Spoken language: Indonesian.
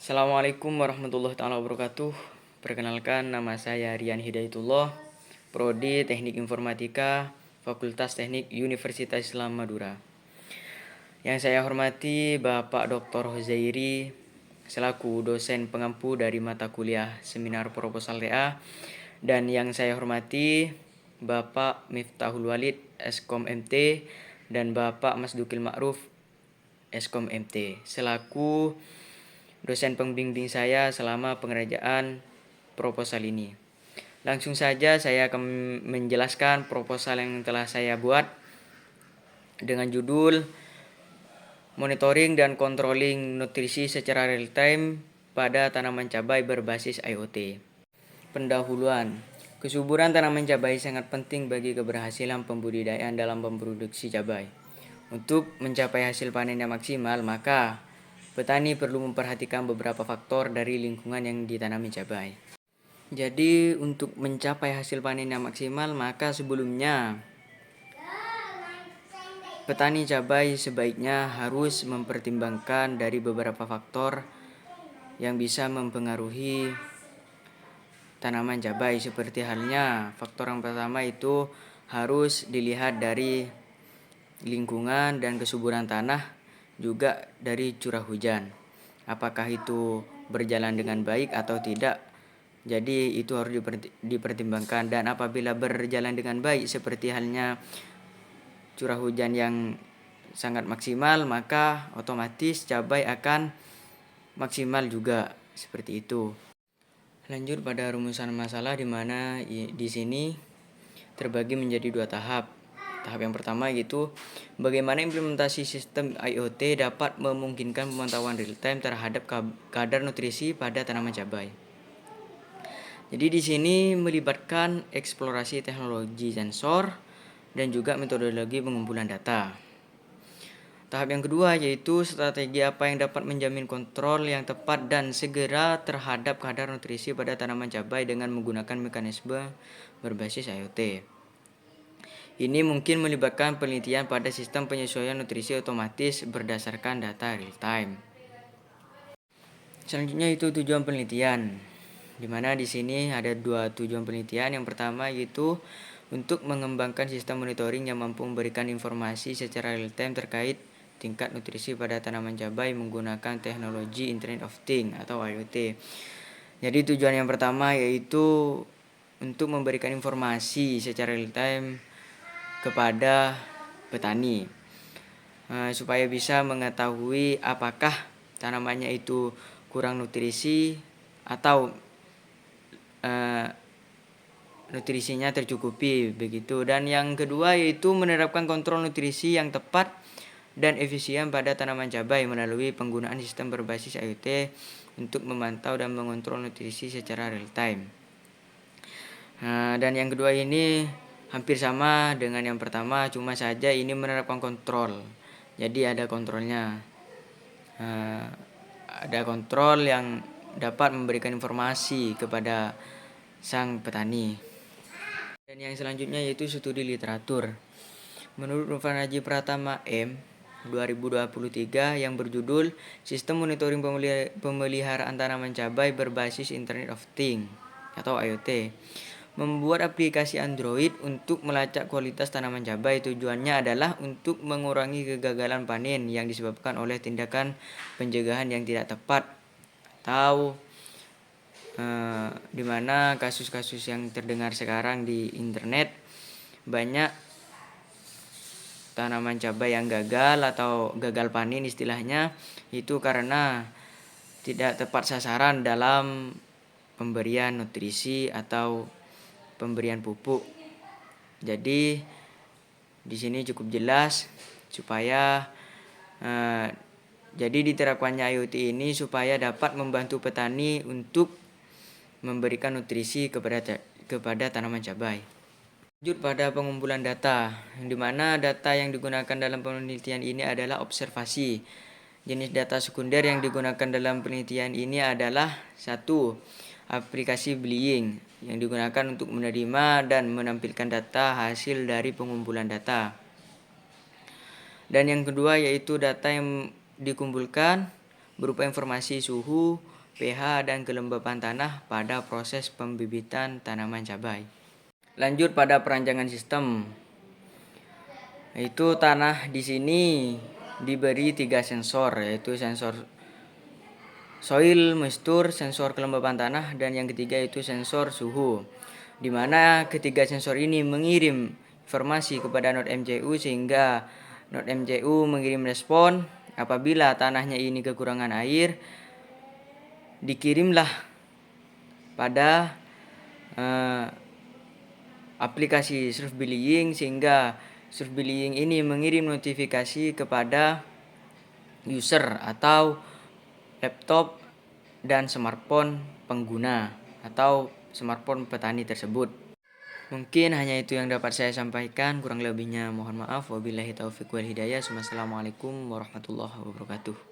Assalamualaikum warahmatullahi taala wabarakatuh. Perkenalkan, nama saya Rian Hidayatullah, Prodi Teknik Informatika, Fakultas Teknik Universitas Islam Madura. Yang saya hormati Bapak Dr. Huzairi selaku dosen pengampu dari mata kuliah Seminar Proposal TA, dan yang saya hormati Bapak Miftahul Walid Eskom MT dan Bapak Mas Dukil Ma'ruf Eskom MT selaku dosen pembimbing saya selama pengerjaan proposal ini. Langsung saja saya akan menjelaskan proposal yang telah saya buat dengan judul Monitoring dan Controlling Nutrisi secara Real Time pada Tanaman Cabai Berbasis IoT. Pendahuluan. Kesuburan tanaman cabai sangat penting bagi keberhasilan pembudidayaan dalam memproduksi cabai. Untuk mencapai hasil panen yang maksimal, maka petani perlu memperhatikan beberapa faktor dari lingkungan yang ditanami cabai. Jadi, untuk mencapai hasil panen yang maksimal, maka sebelumnya petani cabai sebaiknya harus mempertimbangkan dari beberapa faktor yang bisa mempengaruhi tanaman cabai, seperti halnya faktor yang pertama itu harus dilihat dari lingkungan dan kesuburan tanah, juga dari curah hujan. Apakah itu berjalan dengan baik atau tidak? Jadi itu harus dipertimbangkan, dan apabila berjalan dengan baik seperti halnya curah hujan yang sangat maksimal, maka otomatis cabai akan maksimal juga, seperti itu. Lanjut pada rumusan masalah, di mana di sini terbagi menjadi dua tahap. Tahap yang pertama yaitu bagaimana implementasi sistem IoT dapat memungkinkan pemantauan real time terhadap kadar nutrisi pada tanaman cabai. Jadi di sini melibatkan eksplorasi teknologi sensor dan juga metodologi pengumpulan data. Tahap yang kedua yaitu strategi apa yang dapat menjamin kontrol yang tepat dan segera terhadap kadar nutrisi pada tanaman cabai dengan menggunakan mekanisme berbasis IoT. Ini mungkin melibatkan penelitian pada sistem penyesuaian nutrisi otomatis berdasarkan data real time. Selanjutnya itu tujuan penelitian, di mana di sini ada dua tujuan penelitian. Yang pertama yaitu untuk mengembangkan sistem monitoring yang mampu memberikan informasi secara real time terkait tingkat nutrisi pada tanaman cabai menggunakan teknologi Internet of Things atau IoT. Jadi tujuan yang pertama yaitu untuk memberikan informasi secara real time kepada petani supaya bisa mengetahui apakah tanamannya itu kurang nutrisi atau nutrisinya tercukupi begitu. Dan yang kedua yaitu menerapkan kontrol nutrisi yang tepat dan efisien pada tanaman cabai melalui penggunaan sistem berbasis IoT untuk memantau dan mengontrol nutrisi secara real time. Dan yang kedua ini hampir sama dengan yang pertama, cuma saja ini menerapkan kontrol. Jadi ada kontrolnya, ada kontrol yang dapat memberikan informasi kepada sang petani. Dan yang selanjutnya yaitu studi literatur. Menurut Nurvan Haji Pratama M 2023 yang berjudul Sistem Monitoring Pemeliharaan Tanaman Cabai Berbasis Internet of Things atau IoT, membuat aplikasi Android untuk melacak kualitas tanaman cabai. Tujuannya adalah untuk mengurangi kegagalan panen yang disebabkan oleh tindakan pencegahan yang tidak tepat atau di mana kasus-kasus yang terdengar sekarang di internet banyak tanaman cabai yang gagal atau gagal panen istilahnya, itu karena tidak tepat sasaran dalam pemberian nutrisi atau pemberian pupuk. Jadi di sini cukup jelas supaya jadi diterapkannya IoT ini supaya dapat membantu petani untuk memberikan nutrisi kepada tanaman cabai. Lanjut pada pengumpulan data, di mana data yang digunakan dalam penelitian ini adalah observasi. Jenis data sekunder yang digunakan dalam penelitian ini adalah satu, aplikasi Blying yang digunakan untuk menerima dan menampilkan data hasil dari pengumpulan data. Dan yang kedua yaitu data yang dikumpulkan berupa informasi suhu, pH, dan kelembapan tanah pada proses pembibitan tanaman cabai. Lanjut pada perancangan sistem. Itu tanah di sini diberi 3 sensor, yaitu sensor soil moisture, sensor kelembapan tanah, dan yang ketiga itu sensor suhu. Di mana ketiga sensor ini mengirim informasi kepada node MCU sehingga node MCU mengirim respon. Apabila tanahnya ini kekurangan air, dikirimlah pada aplikasi Surf Billing sehingga Surf Billing ini mengirim notifikasi kepada user atau laptop dan smartphone pengguna atau smartphone petani tersebut. Mungkin hanya itu yang dapat saya sampaikan, kurang lebihnya mohon maaf. Wabillahi taufiq wal hidayah. Wassalamualaikum warahmatullahi wabarakatuh.